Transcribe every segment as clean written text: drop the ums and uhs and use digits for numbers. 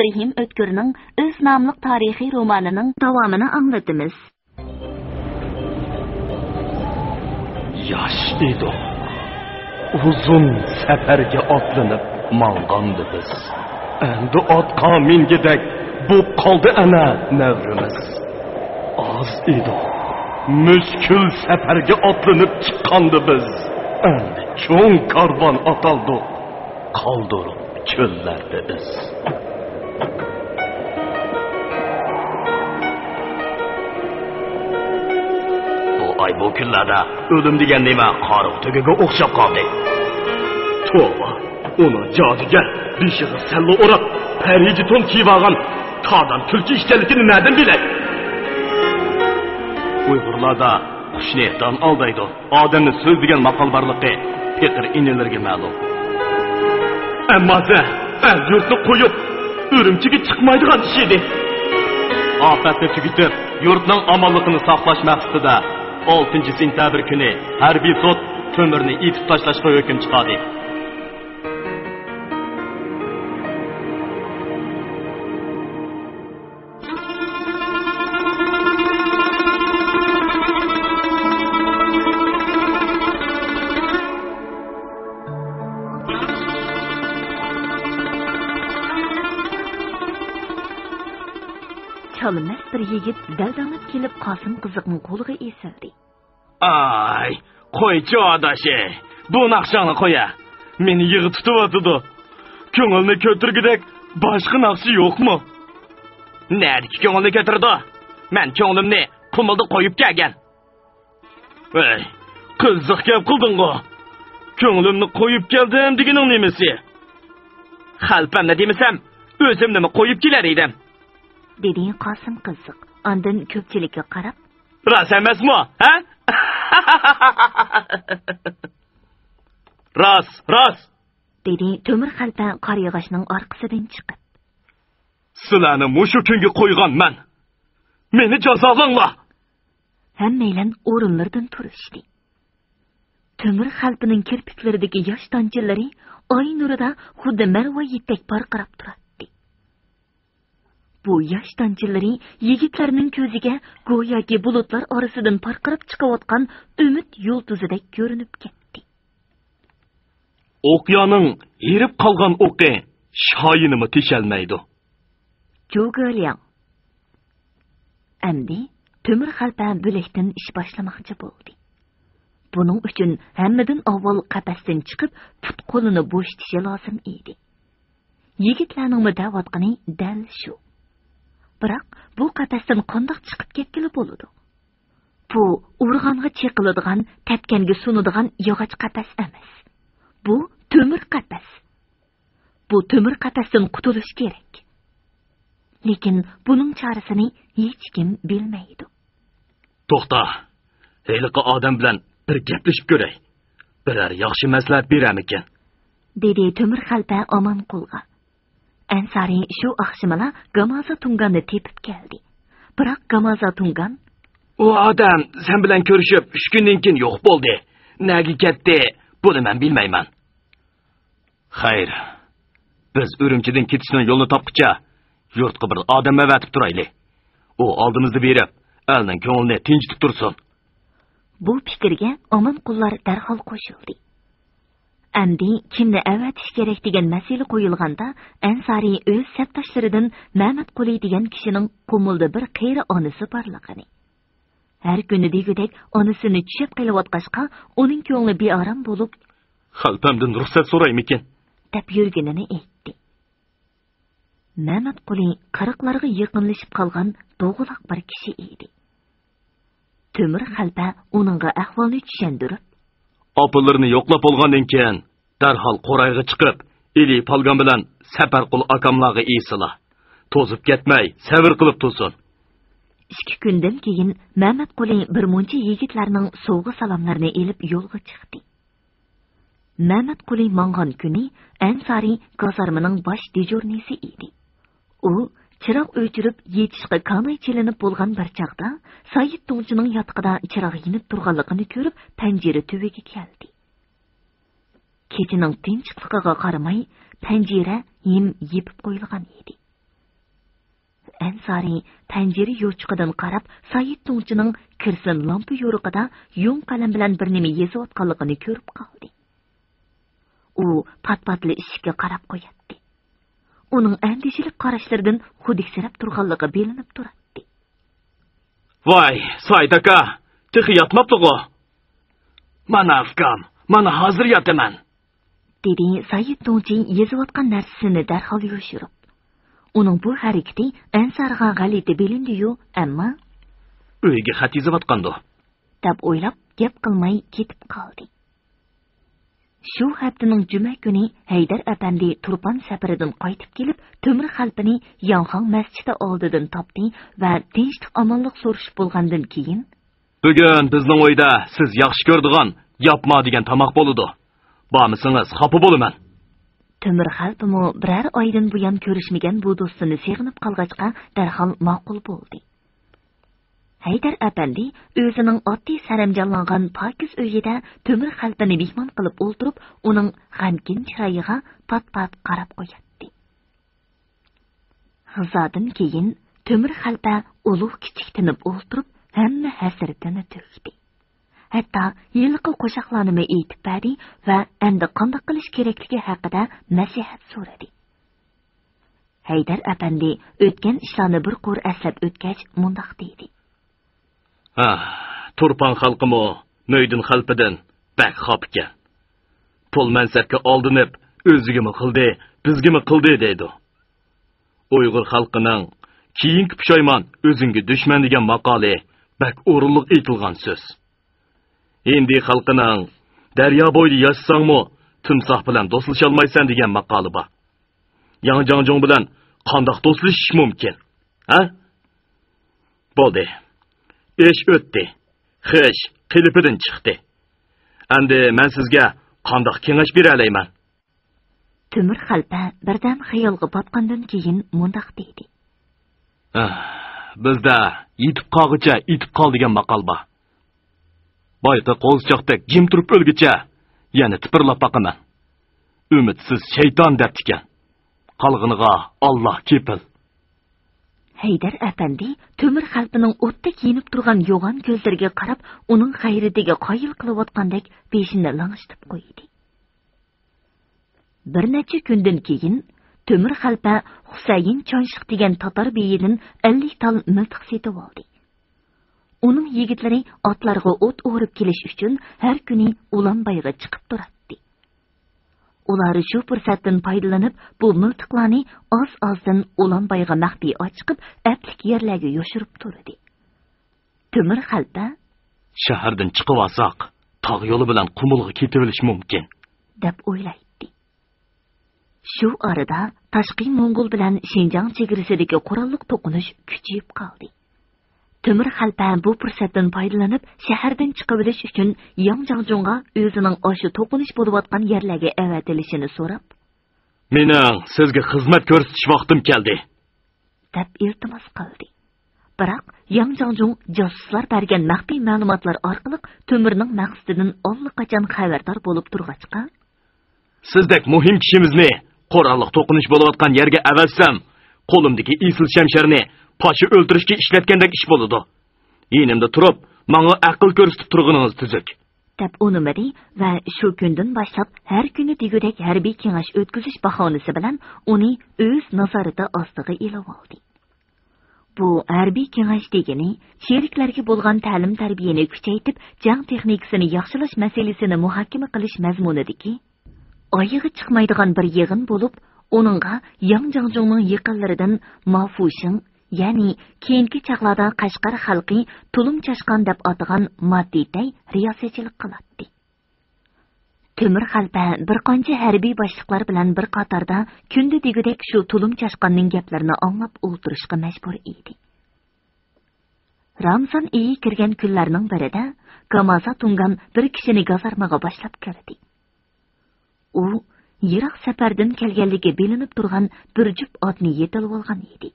İbrahim Ötkür'nün Öz namlıq tarihi romanının davamını anlatımız. Yaş idik. Uzun seferge atlanıp manğandı biz. Endi atqa mingidek bu qaldı ana nevrimiz. Az idik. Müşkül seferge atlanıp çıqqandı biz. Endi çoğun karvan ataldı. Kaldırıp çöllerde iz. Ay bu kunlarda ölüm degan nima qariq tugiga o'xshab qoldi. Tova, ona cadugar beshig'i sallo o'rab, pariji to'n kiyib olgan tog'dan tulki ishkanligini nereden bilay? Uyg'urlarda qushnidan aldaydi. Odamni so'z degan maqol borligi Peter inelerga ma'lum. Ammo yurtni qo'yib, Ürümchiga chiqmaydigan ish edi. Ofatni tugitib, yurtning omonligini saqlash maqsadida 6 sentabr kuni harbiy sud Tömürni itib tashlashga hukm chiqardi. Çalınmaz bir yigit daldanıp kelib Qasım qiziqning qo'liga esildi. Ay, qo'ychi odashi. Bu naqshani qo'ya. Meni yig'i tutib o'tdi. Ko'ngilni ko'tirgidek boshqa naqshi yo'qmi? Neriki ko'ngilni ko'tirdi? Men ko'nglimni qumilda qo'yib kelgan. Ey, qiziq gap qilding-ku. Ko'nglimni qo'yib keldim deganing nimasi? Xalpamni demasam, o'zimni qo'yib kelar edim. Dedi Qasım qiziq. Ondan ko'pchilikka qarab, "Ras emasmi, ha?" Ras. Dedi Tömür xalpa qariyog'ashning orqasidan chiqib. Sizlarni mushu kunga qo'yganman. Meni jazolanglar. Hammaylar o'rinlaridan turishdi. Tömür xalpining kirpiklaridagi yosh tomchilari oy nurida xuddi marva yetak parqirab turadi. Bu yosh tomchilari yigitlarning ko'ziga go'yoki bulutlar orasidan parqirab chiqayotgan umid yulduzidek ko'rinib ketdi. O'qyaning erib qolgan o'qi shoyinimi teshalmaydi. Jo'g'alyang. Endi Tömür xalpa bo'lakdan ish boshlamoqchi bo'ldi. Buning uchun hammadan avval qafasdan chiqib, put qo'lini bo'shtishi lozim edi. Yigitlarning da'vatqani dal shu. Biroq bu qafasdan qandoq chiqib ketgili bo'ladi? Bu urg'onga cheqiladigan, tepkanga sunadigan yog'och qafas emas. Bu tömür qafas. Bu tömür qafasdan qutulish kerak. Lekin buning chorasini hech kim bilmaydi. To'xta. Heliqi odam bilan bir gaplashib ko'ray. Biror yaxshi maslahat beramikan? Dedi Tömür xalpa Omonqulga. Ansari shu oqshimala Gamaza Tunganni tepib keldi. Biroq Gamaza Tungan, "U odam sen bilan ko'rishib 3 kundan keyin yo'q bo'ldi. Nega ketdi? Buni men bilmayman." Xayr. Biz Ürümchidan ketishning yo'lini topqicha yurtga bir odam avatib turaylik. U oldimizni berib, elning ko'nglini tinchitib tursin. Bu fikrga Omonqullar darhol qo'shildi. Endi kimni avatish kerak degan masala qo'yilganda, Ansari o'z sabdoshlaridan Mehmet Quli degan kishining qo'milda bir qeyri onasi borligini. Har kuni degudek onasini tushib qilayotg'ashqa, uning ko'ngli beorom bo'lib, "Xalpamdan ruxsat so'raymikin?" deb yurganini aytdi. Mehmet Quli qariqlarga yaqinlashib qolgan do'g'loq bir kishi edi. Tömür xalpa uningga ahvolni tushundirib, "Opalarni yo'qlab olgandan keyin darhol qo'rayga chiqib, Eli Palgan bilan Saparqul akamlarga esila. To'zib ketmay, sabr qilib tursin." 2 kundan keyin Mehmet Quli bir muncha yigitlarning sovg'a salomlarini elib yo'lga chiqdi. Mehmet Quli mangan kuni Ansari gazarmaning bosh dejurnisi edi. U chiroq o'chirib yetishga qanday chelinib bo'lgan bir chaqda Said Tungchining yotqida chiroq yinib turganligini ko'rib, panjira tubiga keldi. Kechining tinchligiga qaramay, panjira yem yepib qo'yilgan edi. Ansari panjara yo'chqidan qarab, Said To'ngchining kirsin lampa yo'riqida yung qalam bilan bir nima yozayotganligini ko'rib qoldi. U pat-patli eshikka qarab qo'yatdi. Uning andishli qarashlaridan xudiksirab turganligi bilinib turadi. Voy, Said aka, tixi yatmabdi-ku. Mana afkam, mana hozir yotaman. Dedi Said To'ngchi yozayotgan narsasini darhol yo'shirib. Uning bu harakati Ansarga g'alati bilindi-yu, ammo uyga xat yozayotgandi deb o'ylab, gap qilmay ketib qoldi. Shu haftaning juma kuni Haydar apandi Turpan safaridan qaytib kelib, Temir xalpini Yanxon masjidi oldidan topdi va tinchlik omonlik so'rashib bo'lgandan keyin, bugun bizning uyda siz yaxshi ko'rdigan yapma degan tamoq bo'ladi. Bormisingiz, xafa bo'laman. Temir xalpimi birar oydan buyon ko'rishmagan bu do'stini seg'inib qolg'achqa darhol ma'qul bo'ldi. Haydar apandi o'zining oddiy saramjonlangan pokiz uyida Temir xalpini mehmon qilib o'ltirib, uning g'amgin chiroyiga pat-pat qarab qo'yatdi. G'azodan keyin Temir xalpa ulug' kichik tinib o'ltirib, hamma hasratini to'kdi. Hatta yilqi qo'shiqlarni aytib berdi va endi qanday qilish kerakligi haqida nasihat so'radi. Haydar apandi o'tgan ishlarni bir qo'r aslab o'tgach mundoq dedi. Turpan xalqimi Noydin xalpidan bak xop ekan. Pul mansabga oldinib, o'zigimi qildi, bizgimi qildi deydi. Uyg'ur xalqining keyingi pushaymon o'zingga dushman degan maqoli bak o'rinliq aytilgan so'z. Endi xalqining daryo bo'yida yashasangmi, timsoh bilan do'stlasha olmaysan degan maqoli bor. Yang Jangjong bilan qandoq do'stlashish mumkin? Bo'ldi. Ish o'tdi. Xish qilipidan chiqdi. Endi men sizga qandoq kengash bera olayman? Temir xalpa birdan xayolga botgandan keyin mundoq dedi. Bizda yetib qolgicha yetib qol degan maqol bor. Boyqa qo'zchoqdek jim turib o'lgicha yana tipirlab baqaman. Umidsiz shayton deb tikan. Qolg'iniga Alloh kepil. Haydar apandi Temir xalpining o'tda kiyinib turgan yo'g'on ko'zlariga qarab, uning xayritiga qoyil qilayotgandek peshini lang'ishtirib qo'ydi. Bir necha kundan keyin Temir xalpa Husayn Chonshik degan tatar beyidan 50 tal miltiq setib oldi. Uning yigitlari otlarga o't o'rib kelish uchun har kuni Ulanbayga chiqib turadi. Ular shu fursatdan foydalanib, bu miltiqlarni oz-ozdan Ulanbayga maxfiy ochiqib, aplik yerlarga yoshirib turadi. Temir xalpa shahardan chiqib olsak, tog' yo'li bilan Qumulga ketib olish mumkin deb o'ylaydi. Shu orada tashqi Mo'ng'ul bilan Xinjiang chegarasidagi qurolliq to'qinish kuchayib qoldi. Temir xalpa bu fursatdan foydalanib, shahardan chiqib olish uchun Yang Jangjongga o'zining o'sha to'qinish bo'layotgan yerlarga avatilishini so'rab, "Mening sizga xizmat ko'rsatish vaqtim keldi" deb iltimos qildi. Biroq Yang Jangjong josuslar bergan maxfiy ma'lumotlar orqali Temirning maqsadidan allaqachon xabardor bo'lib turg'achqa, "Sizdek muhim kishimizni qurolliq to'qinish bo'layotgan yerga avatsam, qo'limdagi isil shamsharni paşa o'ltirishga ishlatgandek ish bo'ladi. Yenimda turib, menga aql ko'rsatib turganingiz tuzuk" deb unimadi va shu kundan boshlab har kuni degudek harbiy kengash o'tkazish bahonasi bilan uni o'z nazorati ostiga ilib oldi. Bu harbiy kengash degani sheriklarga bo'lgan ta'lim tarbiyani kuchaytirib, jang texnikasini yaxshilash masalasini muhokama qilish mazmunidagi oyig'i chiqmaydigan bir yig'in bo'lib, uningga Yang Jangjongning yaqinlaridan Mafushin, ya'ni keyingi chaqlarda Qashqar xalqi tulum chashqan deb atagan Matitay riyosatchilik qiladi. Temir xalpa bir qancha harbiy boshliqlar bilan bir qatorda kunda degudek shu tulum chashqanning gaplarini anglab o'tirishga majbur edi. Ramzon oyi kirgan kunlarning birida Kamaza Tungan bir kishini gazarmaga boshlab kirdi. U yiroq safardan kelganligi bilinib turgan bir jup otni yetilib olgan edi.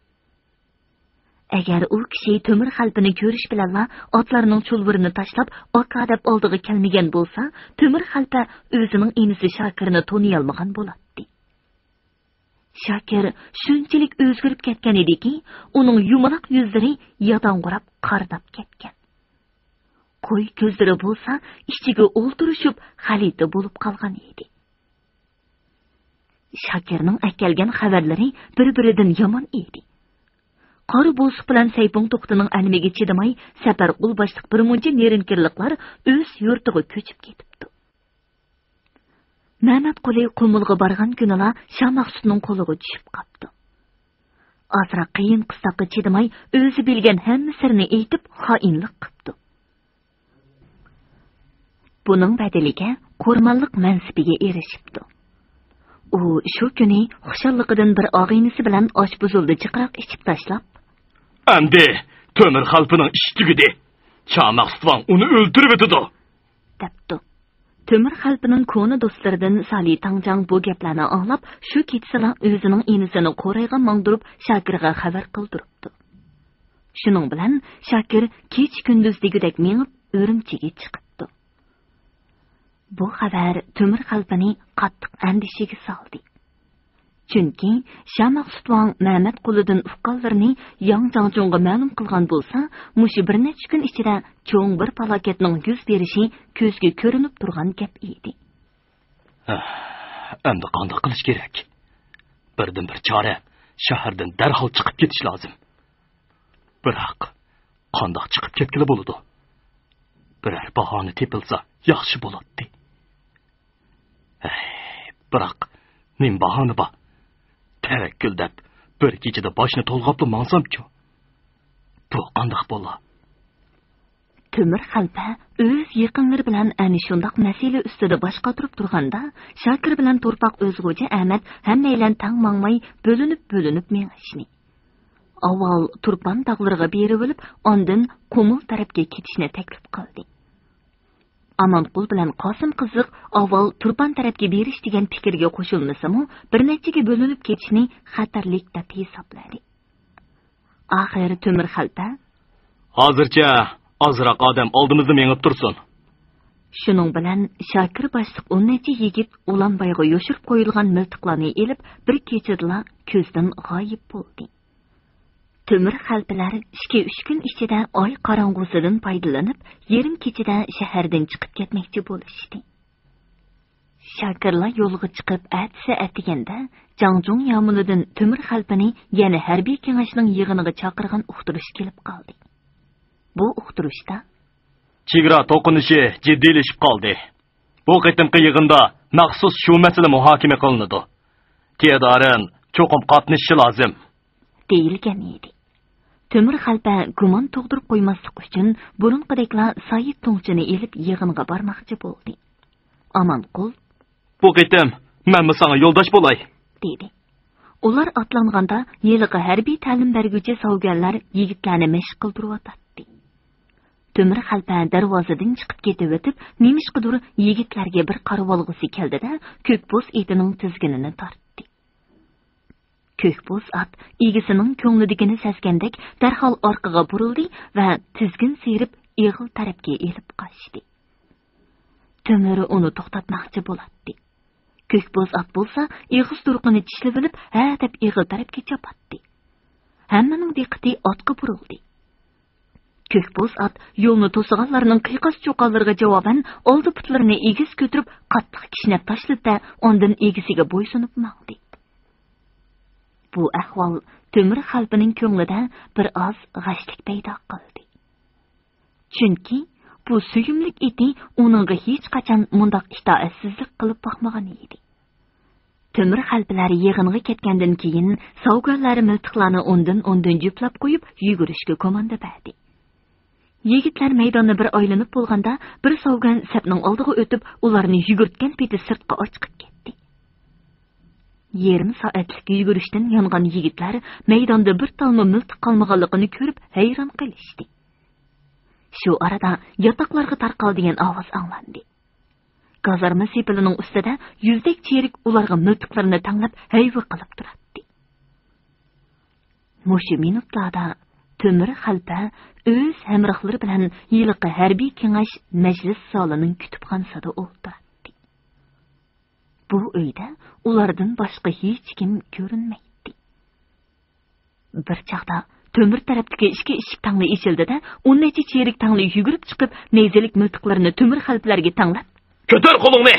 Agar u kishi Temir xalpini ko'rish bilan otlarning chulburini tashlab, oqa deb oldiga kelmagan bo'lsa, Temir xalpa o'zining inisi Shakirni toniy olmagan bo'ladi. Shakir shunchalik o'zgarib ketgan ediki, uning yumaloq yuzlari yodong'irab qarnab ketgan. Qo'y ko'zlari bo'lsa, ichiga o'ltirishib xalita bo'lib qolgan edi. Shakirning akelgan xabarlari bir-biridan yomon edi. Qori bo'siq bilan Saypung to'xtining almiga chidamay, safar qul boshliq bir muncha nerinkirliklar o'z yurtiga ko'chib ketibdi. Mehmet Quli Qumulga bargan kunila Shah Maqsudning qo'liga tushib qopti. Azroq qiyin qistoqqa chidamay, o'zi bilgan hamma sirni aytib, xoinlik qildi. Buning badaliga qo'rmonlik mansibiga erishibdi. U shu kuni xushalligidan bir og'inisi bilan osh buzildi chiqroq ichib tashlab, "Endi Temir xalqining ishi tugidi. Shah Maqsudvan uni o'ldirib etdi" debdi. Temir xalqining ko'ni do'stlaridan Sali Tangjang bu gaplarni anglab, shu kechsila o'zining enisini qo'rayga mangdirib Shakirga xabar qildiribdi. Shuning bilan Shakir kech kunduz degudek mengib O'rimchiga chiqibdi. Bu xabar Temir xalqini qattiq andishiga soldi. Chunki Shah Maqsudvan Mehmet Qulidan ufqonlarini Yangjangjonga ma'lum qilgan bo'lsa, mushi bir necha kun ichida cho'ng bir falokatning yuz berishi ko'zga ko'rinib turgan gap edi. Endi qanday qilish kerak? Birdan bir chora, shahardan darhol chiqib ketish lozim. Biroq qanday chiqib ketgili bo'ladi? Biror bahona tepilsa yaxshi bo'ladi. Biroq nim bahona bor. Tavakkul deb bir kechada boshni to'lg'oqlab mansam-ku. Bu qanday bo'lar? Temir xalpa o'z yaqinlari bilan ana shundoq masala ustida bosh qotirib turganda, Shakir bilan To'rpoq o'zg'o'ja Ahmad hammaylan tang mangmay bo'linib mengishni. Avval Turpan tog'lariga berib olib, ondan Qumul tarafga ketishni taklif qildi. Amanqul bilan Qosim qiziq avval Turpan tarafga berish degan fikrga qo'shilmasa-mu, bir nechaga bo'linib ketishni xatarlik deb hisobladi. Oxir Temir xalpa hozircha ozroq odam oldimizda mengib tursin. Shuning bilan Shakir boshliq 10 necha yigit Ulanbayga yoshirib qo'yilgan miltiqlarni elib bir kechada ko'zdan g'oyib bo'ldi. Temir xalpalar 2-3 kun ichida oy qorong'usidan foydalanib, yarim kechada shahardan chiqib ketmoqchi bo'lishdi. Shakirlar yo'lga chiqib atsa atiganda, Jangjong yamunidan Temir xalpani yana harbiy kengashning yig'iniga chaqirgan uqtirish kelib qoldi. Bu uqtirishda chegara to'qinishi jiddiylashib qoldi. Bu qitimqi yig'inda maxsus shu masala muhokama qilinadi. Teodorin cho'qim qatnashishi lozim deyilgan edi. Temir xalpa gumon tug'dirib qo'ymaslik uchun burunqideklar Said Tongchini elib yig'inga bormoqchi bo'ldi. Amanqul, "Bu qitim men sana yo'ldosh bo'lay" dedi. Ular atlanganda yiliga harbiy ta'lim berguvchi savganlar yigitlarni mashq qildiryotdi. Temir xalpa darvozadan chiqib ketib o'tib, nemishqidir yigitlarga bir qarab olg'isi keldida, ko'kboz etining tizginini tortdi. Ko'kboz at egisining ko'nglidigini sezgandek darhol orqaga burildi va tizgin sirib eg'il tarafga elib qochdi. Temir uni to'xtatmoqchi bo'ladi. Ko'kboz at bo'lsa, eg'iz turqini tishlab olib, ha deb eg'il tarafga chopatdi. Hammaning diqqati otga burildi. Ko'kboz at yo'lni to'siganlarning qiyiqas cho'qonlariga javoban oldi putlarini egiz ko'tarib, qattiq kishnab tashladi, ondan egisiga bo'ysunib mangdi. Bu ahvol Temir xalpining ko'nglida bir oz g'ashlik paydo qildi. Chunki bu suyumlik eti uningga hech qachon mundaq itoatsizlik qilib boqmagan edi. Temir xalpilar yig'inga ketgandan keyin savganlari miltiqlarni ondan juplab qo'yib yugurishga komanda berdi. Yigitlar maydonni bir aylanib bo'lganda, bir savgan sapning oldiga o'tib, ularni yugurtgan peti sirtqa ochiqib ketdi. Yarim soatlik yugurishdan yongan yigitlar maydonda bir talma miltiq qolmaganligini ko'rib hayron qolishdi. Shu arada yotoqlarga tarqaldigan ovoz anglandi. Gazarma sepilining ustida yuzdek cherik ularga miltiqlarini tanglab hayva qilib turardi. Mushu minutlarda Temir xalpa o'z hamrohlari bilan yiliqi harbiy kengash majlis solining kutubxonasida o'tirdi. Bu uyda ulardan başqa hech kim ko'rinmaydi. Bir chaqda tömür tarafdagi ikki eshik tangli eshildi-da, 10 necha cherik tangli yugurib chiqib, neyzalik miltiqlarini tömür xalplarga tanglab, "Ko'tar qo'lingni!"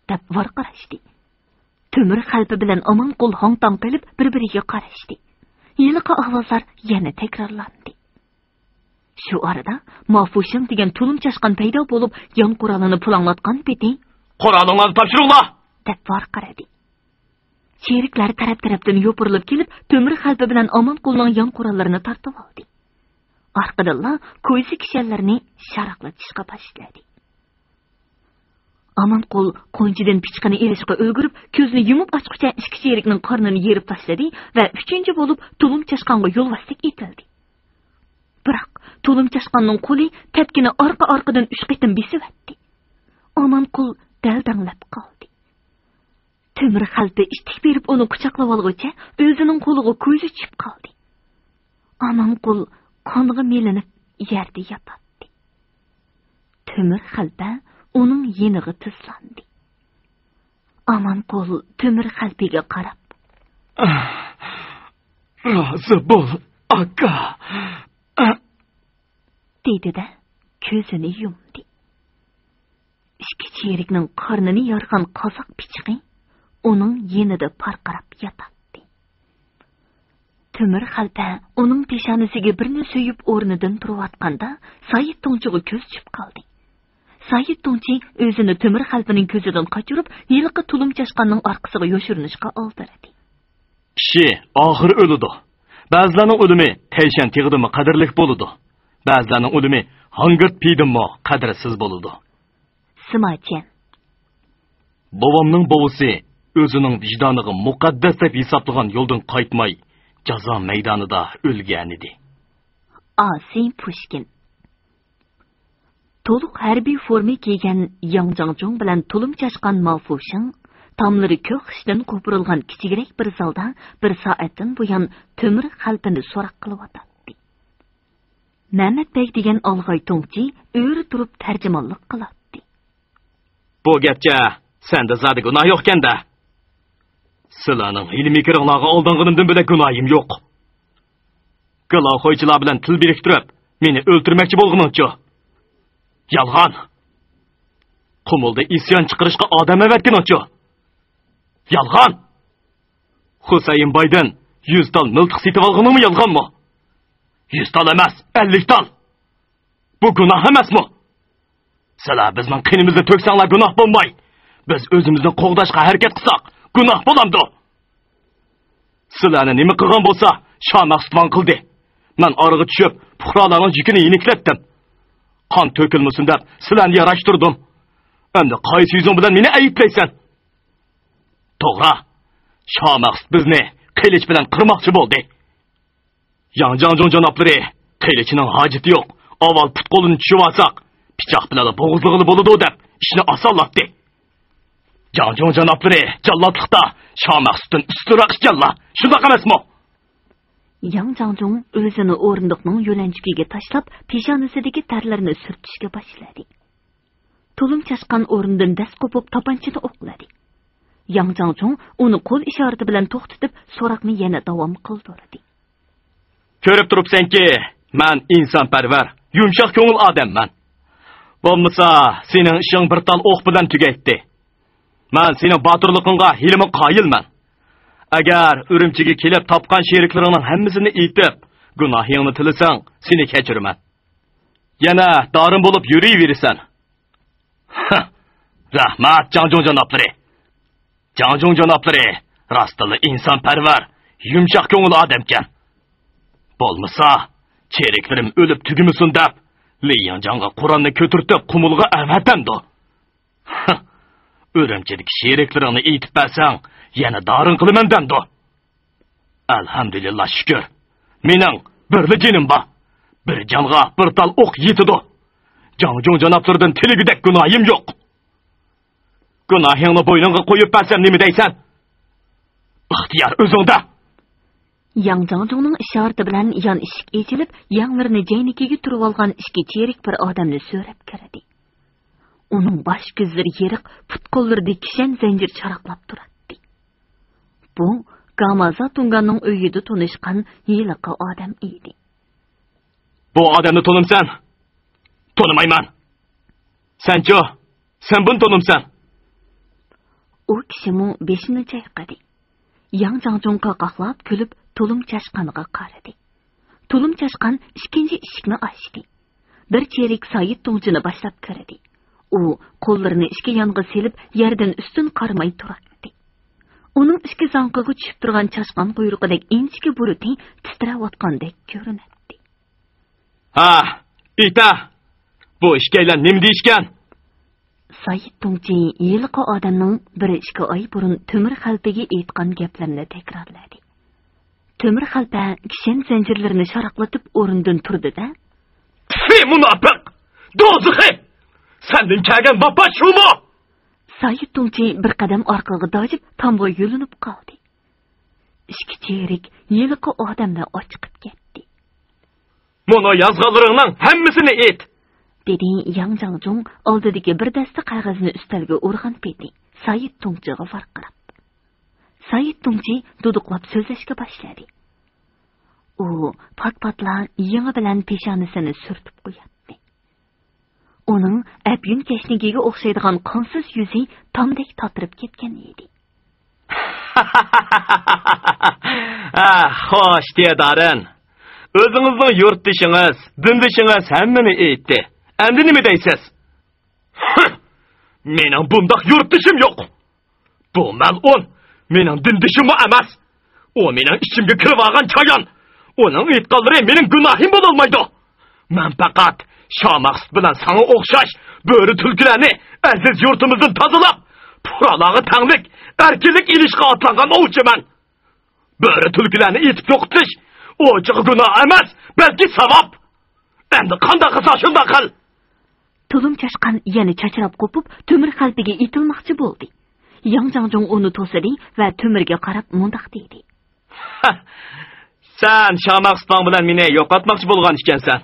deb varqirashdi. Tömür xalpi bilan Omonqul hong-tong qilib bir-biriga qarashdi. Yiliqi ovozlar yana takrorlandi. Shu arada Mafushin degan tulum chashqan paydo bo'lib, yon qurolini pulanglatgan peti, "Qurolingni topshiringlar!" deb varqiradi. Sheriklar taraf-tarafdan yopirilib kelib, tömür xalpi bilan Omonqulning yon qurollarini tortib oldi. Orqadan ko'ysi kishanlarni sharaqlatishga boshladi. Omonqul qo'nchidan pichqani elishga ulgurib, ko'zni yumib ochqicha ikki sherikning qornini yerib tashladi va uchinchi bo'lib tulum chashqanga yo'lvaslik etildi. Biroq tulum chashqanning qo'li tepkini orqa-orqadan 3 qitim besivatdi. Omonqul daldanglab qoldi. Tömür xalpi ishtik berib uni quchoqlab olguncha o'zining qo'liga ko'zi tushib qoldi. Omonqul qonga melinib yerda yotadi. Tömür xalpa uning yeniga tizlandi. Omonqul tömür xalpiga qarab, "Rozi bo'l, aka." dedi-da, ko'zini yumdi. Ikki cherikning qornini yorgan qozoq pichqi uning yenida parqarab yotadi. Tömür xalpa uning peshonasiga birini so'yib o'rnidan turayotganda Said Tongchiga ko'z tushib qoldi. Said Tongchi o'zini tömür xalpining ko'zidan qochirib, yilqi tulum chashqanning orqasiga yoshirinishga oldirdi. Kishi oxir o'ludi. Ba'zilarning o'limi tayshan tig'dimi qadrlik bo'ladi. Ba'zilarning o'limi hangirt piydimi qadrsiz bo'ladi. Simachan. Bobomning bovusi o'zining vijdoniga muqaddas deb hisoblagan yo'ldan qaytmay, jazo maydonida o'lgan edi. Asim Pushkin. To'liq harbiy forma kiygan Yang Jangjong bilan tulum chashqan Mafushin tomlari ko'k xishdan qo'pirilgan kichikroq bir zalda bir soatdan buyon tömür xalpini so'roq qilib o'tadi. Mehmetbek degan Olg'oy Tongchi o'ri turib tarjimonlik qiladi. Bu gapcha senda zodi gunoh yo'q-kanda. Sizlarning ilmiy kiringlarga oldinganimdan bilak gunohim yo'q. Qaloqoychilar bilan til biriktirib, meni o'ltirmoqchi bo'lganingcha. Yalg'on. Qumulda isyon chiqarishga odam avatganingcha. Yalg'on. Husayn Baydan 100 tal miltiq setib olganimi yalg'onmi? 100 tal emas, 50 tal. Bu gunoh emasmi? Sizlar bizning qinimizni to'ksanglar gunoh bo'lmay, biz o'zimizni qo'g'dashga harakat qilsak, gunoh bo'lamdi. Sizlarni nima qilgan bo'lsa, Shoh Maqsudxon qildi. Men orig'i tushib, puhrolarning yukini yeniklatdim. Qon to'kilmasin deb sizlarni yarashtirdim. Endi qaysi yuzing bilan meni ayiblaysan? To'g'ri. Shoh Maqsud bizni qilich bilan qirmoqchi bo'ldi. Yang Jangjong janoblari, qilichining hojati yo'q. Avval put qo'lini tushib olsak, pichoq bilan bo'g'izlig'i bo'ladi deb ishni osonlatdi. Jangjong janoblari jallodlikda Shoh Maqsuddan ustunroq ishganlar. Shunday emasmi? Yang Jangjong o'zini o'rindiqning yo'lanchigiga tashlab, peshonasidagi tarlarni surtishga boshladi. Tulum chashqan o'rnidan dast qo'pib topanchini o'qladi. Yang Jangjong uni qo'l ishorati bilan to'xtatib, so'roqni yana davom qildirdi. Ko'rib turibsanki, men insonparvar, yumshoq ko'ngil odamman. Bo'lmasa, sening ishing bir tal o'q bilan tugaydi. Men sening botirligingga hilmi qoyilman. Agar Urumchiga kelib topgan sheriklaringning hammasini aytib, gunohingni tilasang, seni kechiraman. Yana dorin bo'lib yuriyversan. Rahmat Jangjong janoblari. Jangjong janoblari rostli insonparvar, yumshoq ko'ngil odamkan. Bo'lmasa, sheriklarim o'lib tugimisin deb, Liyanjongga Qur'onni ko'tirtib qumulga avatamdi. Urumchidagi sheriklaringni aytib bersang, yana dorin qilaman demdi. Alhamdulillah shukr. Mening birli jinim bor. Bir jonga bir tal o'q yetidi. Jangjong janoblaridan tiligidek gunohim yo'q. Gunohingni bo'yningga qo'yib bersam nima deysan? Ixtiyor o'zingda. Yang Jangjongning ishorati bilan yon eshik ochilib, yanglarini jaynikiga turib olgan ikki cherik bir odamni so'rab kirdi. Onun baş gözleri yeriq, put-qo'llarida kishan zanjir charaqlab turadi. Bu Gamaza Tunganning uyida tanishgan yiliqi odam edi. Bu odamni tanımsan? Tanımayman. Sencho, sen bunu tanımsan? O kishimi beshini chayqadi. Yang Jangjong qaqaqlab kulib Tulum Chashqanga qaradi. Tulum Chashqan ikkinchi eshikni ochdi. Bir cherik Sayit Tongchini boshlab kirdi. U qo'llarini ishga yonga selib, yerdan ustun qarmay turadi. Uning ishki zanqiga tushib turgan chashqan quyruqidek inchki buruti titrayotgandek ko'rinadi. Ha, ita. Bu ishkaylar nima deyishgan? Sayit Tongchi yilqi odamning bir 2 oy burun Temir xalpaga aytgan gaplarini takrorladi. Temir xalpa kishan zanjirlarini sharaqlatib o'rindan turdi-da, "Fi munofiq! Do'zaxi! Senden kelgan vapa şumu?" Sayit Tongchi bir qadam orqaga dojib, tomga yo'linib qoldi. Ishki cherik yilqi odamni ochiqib ketdi. "Mono yazganlaringning hammasini ayt." dedi Yang Jangjong oldidagi bir dasta qog'ozni ustalga urgan peti. Sayit Tongchiga varqirab. Sayit Tongchi duduqlab so'zlashga boshladi. U pat-patla yangi bilan peshanasini surtib qo'yadi. Uning apyun kashnigiga o'xshaydigan qonsiz yuzi tomdek totirib ketgan edi. Xo'sh, dedarin. O'zingizning yurtdishingiz, dindishingiz hammani aytdi. Endi nima deysiz? Mening bundaq yurtdishim yo'q. Bu mal'un mening dindishim emas. O mening ichimga kirib olgan chayon. Uning aytganlari mening gunohim bo'lolmaydi. Men faqat Şamaqst bilan sana o'xshash bo'ri tulkilarni aziz yurtimizdan tozalab, puralog'i tanglik, erkinlik ilishga otlangan ovchiman. Bo'ri tulkilarni etib yo'qotish ochiq gunoh emas, balki savob. Endi qanday qilsa shunday qil. Tulum Chashqan yana chachrab qo'pib, Temir xalpiga itilmoqchi bo'ldi. Yang Jangjong uni to'sadi va Temirga qarab mundaq dedi. Sen Şamaqst bilan meni yo'qotmoqchi bo'lgan ekansan.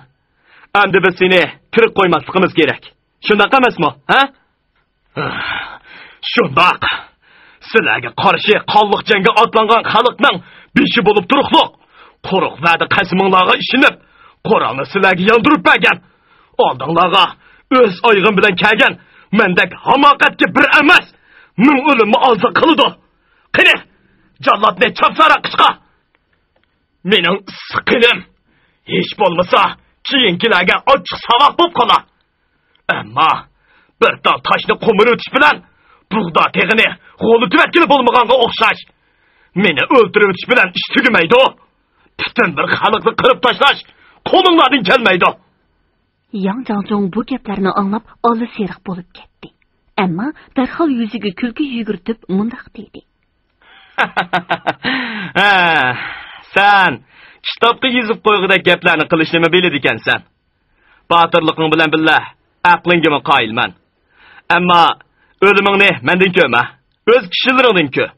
Endi biz seni tirik qo'ymasligimiz kerak. Shunday emasmi, ha? Shundoq. Sizlarga qarshi qonliq jangga otlangan xalqning beshi bo'lib turuqliq, quruq va'da qasminglarga ishinib, Qur'onni sizlarga yondirib bergan. Oldinglarga o'z oyog'im bilan kelgan mendek hamoqatga bir emas, ming o'limni olsa qildi. Qani, jallodni chapsara qishqa. Mening siqinim hech bo'lmasa keyingilarga ochiq savob bo'lib qolar. Ammo bir dal toshni qo'mirib o'tish bilan bug'do teg'ini qo'li tuvatkili bo'lmaganga o'xshash. Meni o'ldirib o'tish bilan ish tugamaydi. Butun bir xalqni qirib tashlash qo'linglardan kelmaydi. Yang Jangjong bu gaplarni anglab oldi seriq bo'lib ketdi. Ammo darhol yuziga kulgi yugurtib mundaq dedi. Sen kitobga yozib qo'ygidek gaplarni qilishni biladi ekansan. Botirliging bilan billah, aqlingga qoyilman. Ammo o'limingni mendan ko'ma, o'z kishilaringdan ko'p.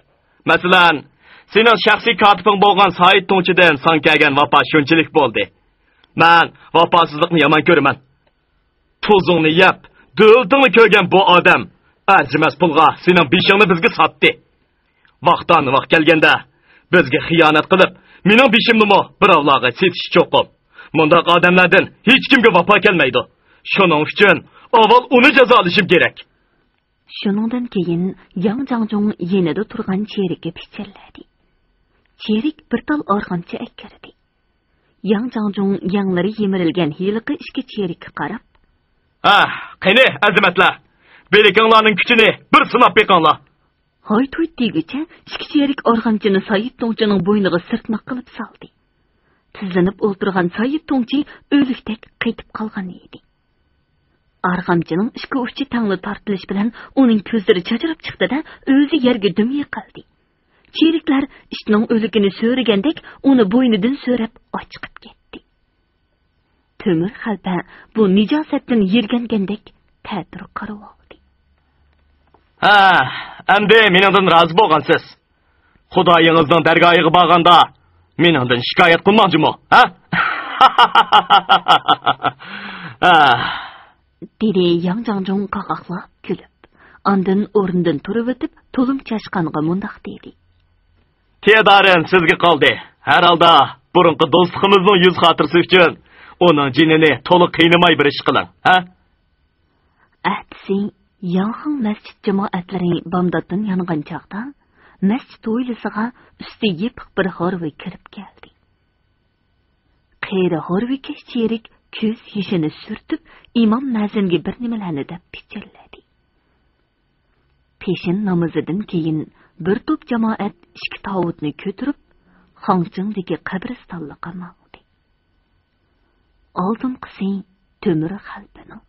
Masalan, sening shaxsiy katibing bo'lgan Sayit Tongchidan son kelgan vafo shunchalik bo'ldi. Men vafosizlikni yomon ko'raman. Tuzingni yeb, do'ltingni ko'rgan bu odam arzimas pulga sening beshingni bizga sotdi. Vaqtdan vaqt kelganda bizga xiyonat qilib, mening beshimni birovlarga setish cho'qib. Mundaq odamlardan hech kimga vafo kelmaydi. Shuning uchun avval uni jazolashim kerak. Shuningdan keyin Yang Jangjong yenida turgan cherikka pichirladi. Cherik bir tal orqancha akkirdi. Yang Jangjong yanglari yemirilgan hiliqi ishki cherikka qarab, qani azimatlar, belikinglarning kuchini bir sinab beqinglar. Hoy to'y degicha ishki cherik orqanchini Sayit Tongchining bo'yniga sirtmoq qilib soldi. Tizlanib o'ltirgan Sayit Tongchi o'likdek qaytib qolgan edi. Arg'amchining ishki uchi tangli tortilish bilan uning ko'zlari chachrab chiqdi-da, o'zi yerga dum yiqildi. Cheriklar ishning o'ligini so'ragandek uni bo'ynidan so'rab ochiqib ketdi. Temir xalpa bu nijosatdan yirgangandek ta'tir qarab oldi. Endi meningdan rozi bo'lgansiz. Xudoyingizning dargohiga borganda meningdan shikoyat qilmoqchimi, ha? dedi Yang Jangjong qaqaqlab kulib. Ondan o'rnidan turib o'tib, to'lim chashqanga mundaq dedi. Tedarin sizga qoldi. Har holda burunqi do'stligimizning yuz xotirasi uchun uning jinini to'liq qiynamay bir ish qiling, ha? Әтсі, Yanxın məscid cemaatləri Bamdaddan yanğan çağda, məscid oylısığa üstü yepiq bir horvi kirib geldi. Qeyri horvi keşçerik köz yeşini sürtüp, imam məzimge bir nimelərini dep pichirledi. Peşin namazıdan keyin bir top cemaat işki tavutni kötürüp, Xangçındaki qabristanlıqa mağdi. Aldın qısi tömürü xalbinin.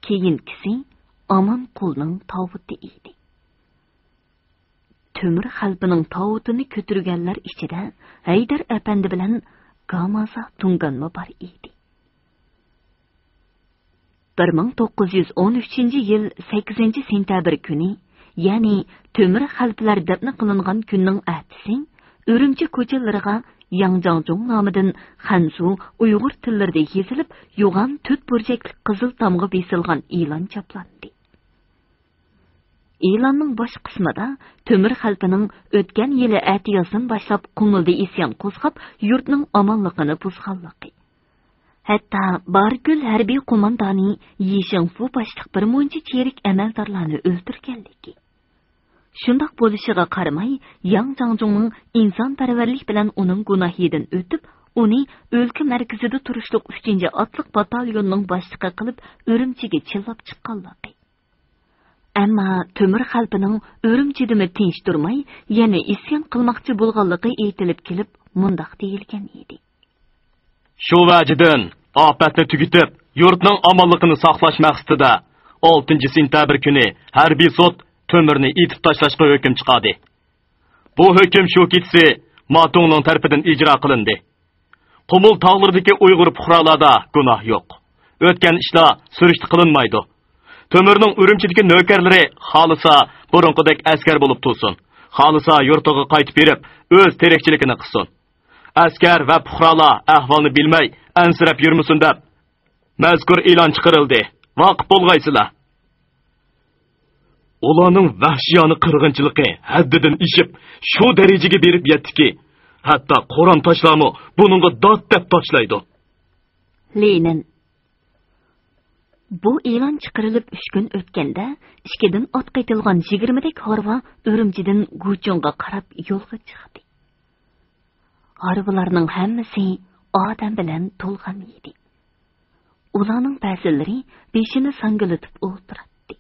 Keyinkisi Aman qulning tavuti edi. Tömür xalbining tavutini ko'tirganlar ichida Haydar apandi bilan Gamaza Tunganma bor edi. 1913-yil 8-sentabr kuni, ya'ni tömür xalblar dafn qilingan kunning ertasi, Urumchi ko'chalariga Yang Jangjong nomidan Hansu Uyg'ur tillarida yozilib, yo'g'on 4 burchakli qizil tamg'a besilgan e'lon choplandi. E'lonning bosh qismida Tömür xalqining o'tgan yili atiyozdan boshlab Qumulda isyon qo'zg'ab, yurtning omonligini buzganligi. Hatto Bargul harbiy qo'mondoni Yishingfu boshliq bir muncha cherik amaldorlarni o'ldirganligi. Shundoq bo'lishiga qaramay, Yang Jangjongning insonparvarlik bilan uning gunohidan o'tib, uni o'lka markazida turishliq 3-otliq batalyonning boshlig'i qilib, Urumchiga chillab chiqqanligi. Ammo Tömür xalqining Urumchidimi tinch turmay, yana isyon qilmoqchi bo'lganligi aytilib kelib, mundaq deyilgan edi. Shu vajidan ofatni tugitib, yurtning omonligini saqlash maqsadida 6-sentabr kuni harbiy sud Tömürni itib tashlashga hukm chiqadi. Bu hukm shu ketsi Matungning tarafidan ijro qilindi. Qumul tog'laridagi Uyg'ur fuqarolarda gunoh yo'q. O'tgan ishlar surishti qilinmaydi. Tömürning Urumchidagi navkarlari xolisa burunqidek askar bo'lib tursin. Xolisa yurtiga qaytib berib, o'z terakchiligini qilsin. Askar va fuqarolar ahvolni bilmay, ansirab yurmasin deb mazkur e'lon chiqarildi. Vaqif bo'lg'aysizlar. Ularning vahshiyona qirg'inchiligi haddidan ishib, shu darajaga berib yetdiki, hatto Qur'on tashlami buningga dod deb tashlaydi. Lenin. Bu e'lon chiqarilib 3 kun o'tganda, ishkidan ot qaytilgan 20 dak harva Urumchidan Guchonga qarab yo'lga chiqdi. Harvalarning hammasi odam bilan to'lgan edi. Ularning ba'zilari beshini sangilatib o'ltirdi.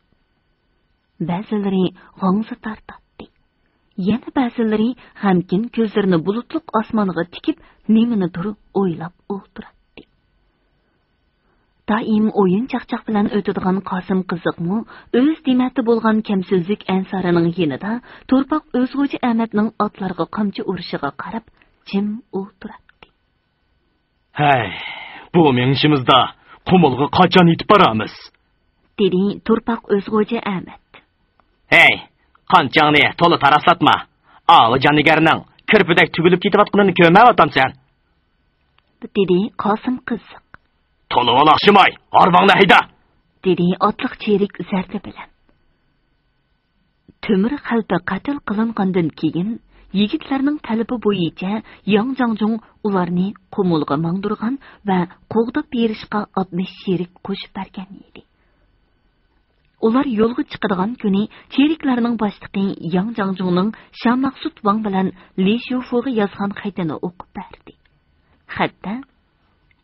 Ba'zilari g'ong'za tartatdi. Yana ba'zilari g'amkin ko'zlarini bulutliq osmonga tikib, nimanidir o'ylab o'ltirdi. Doim o'yin chaqchaq bilan o'tadigan Qosim qiziqmi, o'z dimati bo'lgan kamsizlik ansarining yonida To'rpoq O'zg'o'ji Ahmadning otlarga qamchi urishiga qarab, jim o'ltirdi. Hey, bu menishimizda Qumulga qachon yetib boramiz? Dedi To'rpoq O'zg'o'ji Ahmad. Hey, qanchangni to'la taraslatma. A'li jonigarning kirpidak tugilib ketayotganini ko'rmayapsan. Dedi Qosim qiziq. To'la olaqshimay, arvangni hayda. Dedi otliq cherik zarda bilan. Tömür xalqi qatl qilingandan keyin yigitlarning talabi bo'yicha Yang Jangjong ularni Qumulga mangdirgan va qo'g'dab berishga 60 cherik qo'shib bergan edi. Ular yo'lga chiqadigan kuni cheriklarning boshlig'i Yang Jangjongning Shamaqsut Wang bilan Li Shufuga yozgan xatini o'qib berdi. Xatda: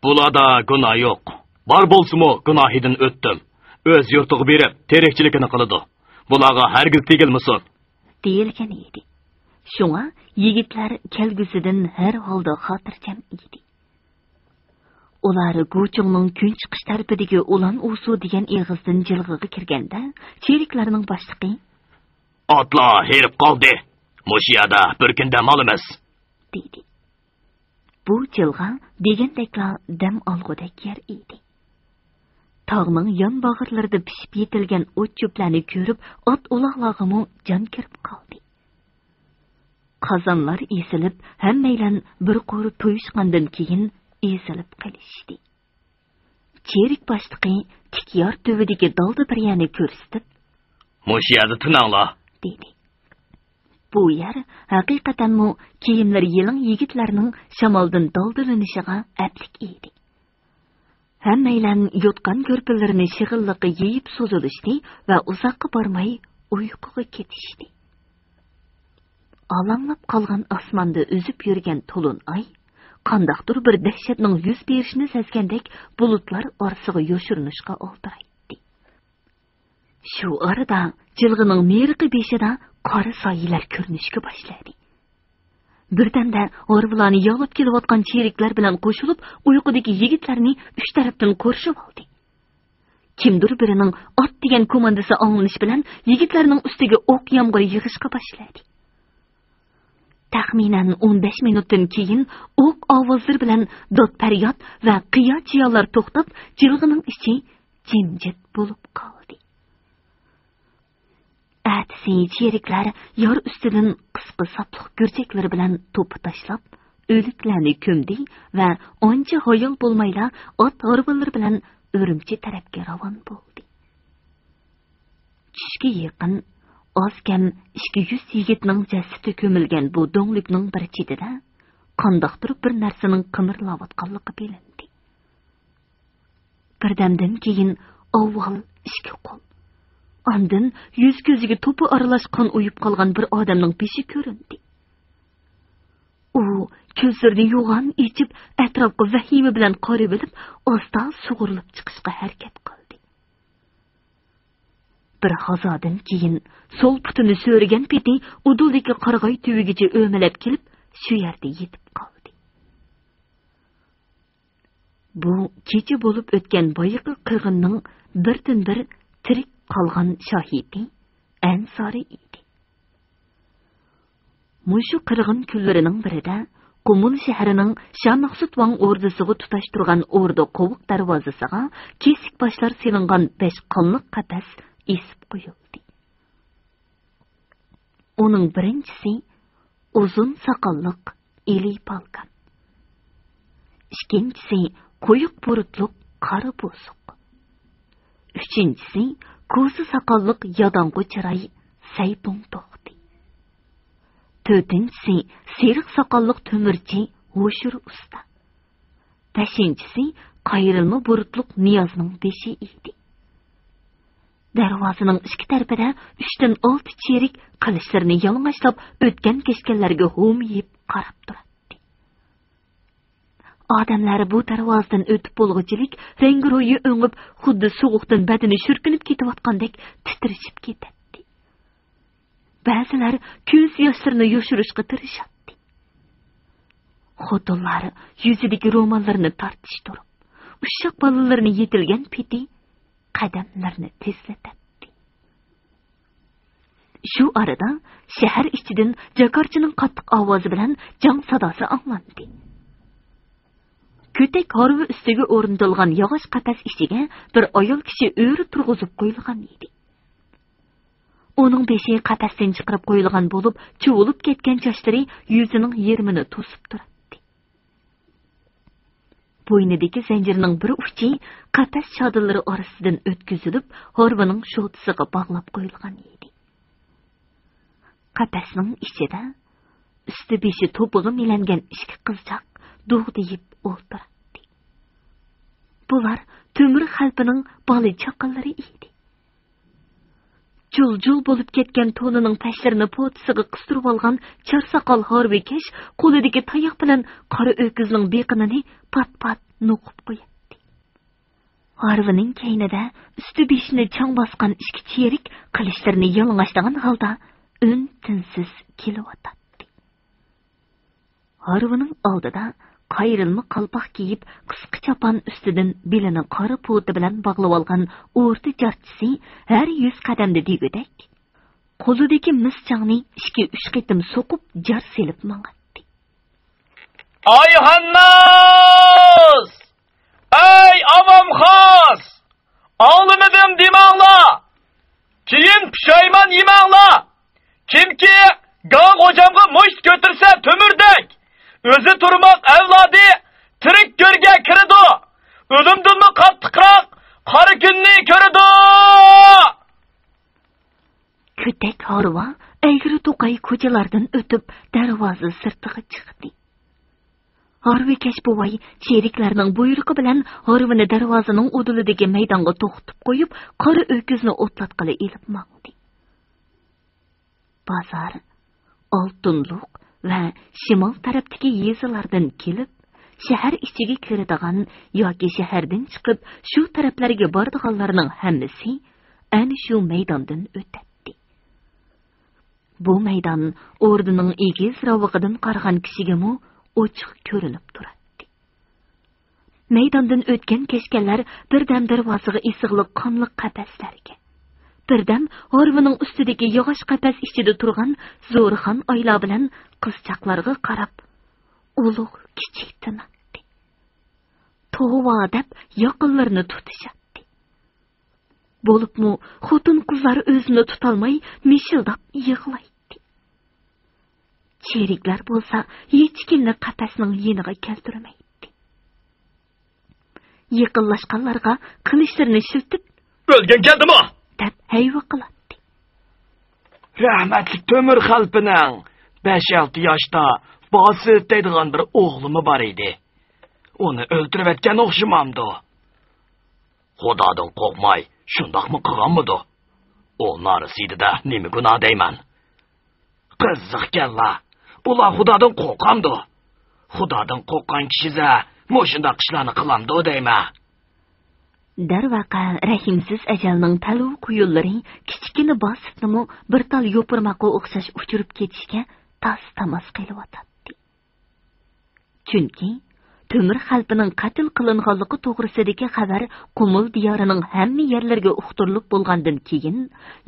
"Bularda gunoh yo'q. Bor bo'lsa-mu gunohidan o'tdim. O'z yurtiga berib, terakchiligini qiladi. Bularga hargiz tegilmasin" deyilgan edi. Shunga yigitlar kelgusidan har holda xotirjam edi. Ular Guchongning kun chiqish tarafidagi Ulan Usu degan eg'izdan jilg'iga kirganda, cheriklarning boshlig'i: "Otlar herib qoldi. Mushiyada bir kun dam olamiz" dedi. Bu jilg'a degandekla dam olgudek yer edi. Tog'ning yon bag'irlarida pishib yetilgan o't cho'plarni ko'rib, ot uloqlog'imi jon kirib qoldi. Qozonlar esilib, hammaylan bir qo'ri to'yishgandan keyin esilib qolishdi. cherik boshliqi tikyor tövüdagi dalda bir yerni ko'rsatib, "Mush yerda tinanglar" dedi. Bu yer haqiqatanmi kiyimlari yelin yigitlarning shamoldan daldalanishiga aplik edi. Hammeylan yotgan ko'rpalarni shig'illiqqa yeyib so'zilishdi va uzoqqa bormay uyquga ketishdi. Alanlab qolgan osmonda o'zib yurgan to'lin oy qandaqdir bir dahshatning yuz berishini sezgandek bulutlar orasiga yoshirinishga oltiraydi. Shu arada jilg'ining neriqi beshida qora soylar ko'rinishga boshladi. Birdanda orvlarni yolib kelayotgan cheriklar bilan qo'shilib, uyqudagi yigitlarni uch tarafdan qo'rshib oldi. Kimdir birining ot degan komandasi anglanish bilan yigitlarning ustiga o'q yomg'iri yig'ishga boshladi. Taxminan 15 minutdan keyin o'q ovozlar bilan dod-faryod va qiyo-chiyonlar to'xtab, jilg'ining ichi jimjit bo'lib qoldi. Atsi cheriklar yor ustidan qisqa sapliq gurchaklar bilan to'pi tashlab, o'liklarni ko'mdi va oncha hoyil bo'lmayla ot orvallar bilan Urumchi tarafga ravon bo'ldi. Tushga yaqin ozkam 200 yigitning jasadi ko'milgan bu do'nglikning bir chetida qandoqdir bir narsaning qimirlayotganligi bilindi. Birdamdan keyin avval ishga qo'l. Ondan yuz ko'ziga to'pi aralashgan uyib qolgan bir odamning beshi ko'rindi. U ko'zlarini yo'g'on ichib atrofga vahima bilan qarab olib, ostan sug'urilib chiqishga harakat qildi. Bir hazodan keyin so'l putini so'rigan peti uduldagi qarg'ay tuvigacha o'malab kelib, shu yerda yetib qoldi. Bu kecha bo'lib o'tgan boyiqi qirg'inning birdan-bir tirik qolgan shohidi Ansori edi. Mushu qirg'in kunlarining birida Qumul shahrining Shamaqsut Vang ordisiga tutash turgan orda qovuq darvozasiga kesik boshlar selingan 5 qonliq qapas esib qo'yildi. Uning birinchisi uzun soqolliq Eli Palkan. Ikkinchisi qo'yiq burutliq qora bo'suq. Uchinchisi ko'zi soqolliq yodonqu chiroy Saypung to'xti. To'rtinchisi seriq soqolliq to'mirchi Hoshur usta. Beshinchisi qayrilma burutliq Niyozning beshi edi. Darvozaning ikki tarafida 3 dan 6 cherik qilichlarini yalang'ochlab o'tgan kechganlarga hum yeb qarab turadi. Odamlar bu darvozadan o'tib bo'lg'ichilik rangi-ro'yi o'ngib, xuddi sovuqdan badani shurkinib ketayotgandek titrishib ketadi. Ba'zilar ko'z yoshlarini yoshirishga tirishadi. Xotinlar yuzidagi ro'mollarini tortishtirib, ushoq bolalarni yetilgan peti qadamlarni tezlatadi. Shu arada shahar ichidan jakorchining qattiq ovozi bilan jang sadosi anglandi. Kötek harvi ustiga o'rnatilgan yog'och qapas ichiga bir ayol kishi o'ri turg'izib qo'yilgan edi. Uning beshi qapasdan chiqarib qo'yilgan bo'lib, chuvilib ketgan chochlari yuzining yermini to'sib turadi. Bo'ynidagi zanjirning bir uchi qapas chodillari orasidan o'tkazilib, harvining sho'tisiga bog'lab qo'yilgan edi. Qapasning ichida usti beshi to'pig'i milangan ikki qizchaq dug'diyib o'ltiradi. Bular to'mir xalpining bola chaqallari edi. Jul-jul bo'lib ketgan to'nining pashlarini potisiga qistirib olgan charsoqol Horbekash qo'lidagi tayoq bilan qora o'kizning beqinini pat-pat noqib qo'yadi. Harvining kaynida usti beshini chang bosgan ikki cherik qilichlarini yalang'ochlagan holda tinsiz kelyotadi. Harvining oldida qayrilma qalpoq kiyib, qisqa chapan ustidan belini qora po'ti bilan bog'lab olgan o'rta jarchisi har 100 qadamda degudek, qo'lidagi mischangni 2-3 qitim so'qib jar selib mang'atdi. "Ay Hannas! Ey avam xos! Oğlimidim demanglar! Keyin pushaymon yemanglar! Kimki gang hocamga musht ko'tirsa to'mirdek o'zi turmoq avlodi tirik go'rga kirdi. O'limdanmi qattiq harva aygiri to'qay ko'chalardan o'tib darvoza sirtiga chiqdi. Harvikash buvay sheriklarning buyrug'i bilan harvini darvozaning udulidagi maydonga to'xtatib qo'yib, qora o'kizni o'tlatqili elib mangdi. Bozor, Oltinliq va shimol tarafdagi yezilardan kelib, shahar ichiga kiradigan yoki shahardan chiqib, shu taraflarga boradiganlarning hammasi ana shu maydondan o'tadi. Bu maydon o'rdining egiz ravig'idan qaragan kishiga-mu ochiq ko'rinib turadi. Maydondan o'tgan keshkanlar birdam darvozaga isig'liq qonli qafaslarga, birdam harvining ustidagi yog'och qafas ichida turgan zo'rixon oylar bilan qizchaqlarga qarab, ulug' kichik tinatdi. Tova deb yaqinlarini tutishadi. Bo'libmi, xotin qizlar o'zini tutolmay mishildab yig'laydi. Sheriklar bo'lsa, hech kimni qafasning yeniga keltirmaydi. Yaqinlashganlarga qilishlarini shiltib, "O'lgan keldimi?" deb hayva qiladi. Rahmatli Temur xalpining 5-6 yoshda bosit deydigan bir o'g'limi bor edi. Uni o'ltirib etgan o'xshamamdi. Xudodan qo'rqmay, shundoqmi qilganmidi? O narisida nima gunoh deyman? Qiziq kalla. Ular Xudodan qo'rqamdi. Xudodan qo'rqqan kishiza mo'shundoq ishlarni qilamdi deyman. Darvaqa rahimsiz ajalning talu quyullari kichkina bositnimi bir tal yo'pirmoqqa o'xshash uchirib ketishga tas-tamas qilyotdi. Chunki Temur xalqining qatl qilinganligi to'g'risidagi xabar Qumul diyorining hamma yerlarga uqtirilib bo'lgandan keyin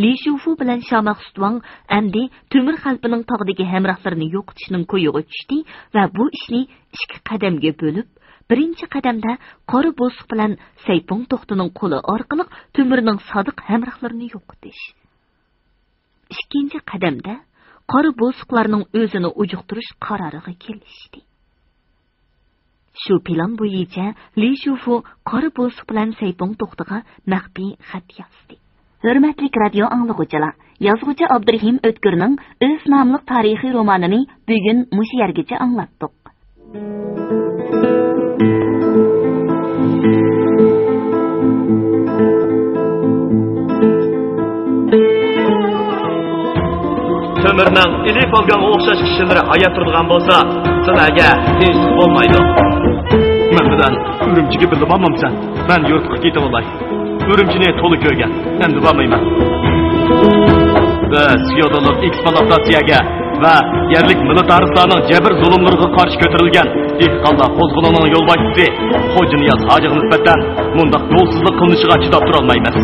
Li Shufu bilan Shamoxstvang endi Temur xalqining tog'dagi hamrohlarini yo'qotishning ko'yiga tushdi va bu ishni 2 qadamga bo'lib, birinchi qadamda qora bo'siq bilan Saypong to'xtining qo'li orqali Temurning sodiq hamrohlarini yo'qotish. Ikkinchi qadamda qora bo'siqlarning o'zini ujuqtirish qaroriga kelishdi. Shu plan bo'yicha Li Shufu qora bo'siq bilan Saypong to'xtiga maxfiy xat yozdi. Hurmatli radio anglag'uchilar, yozuvchi Abdurahim O'tkirning o'z nomli tarixiy romanini bugun mush yergacha anglatdik. Temirning ilib olgan o'xshash kishilari hayot turgan bo'lsa, sizlarga tinchlik bo'lmaydi. Men bilan Urumchiga bilib olmamsan. Men yurtga ketib olay. Urumchini to'liq ko'rgan. Endi bormayman. Biz feodallik eksploatatsiyaga va yerlik militaristlarning jabr zulmlariga qarshi ko'tarilgan dehqonlar qo'zg'olonining yo'lboshchisi Xo'ja Niyoz hojiga nisbatan mundaq yo'lsizlik qilinishiga chidab tura olmaymiz.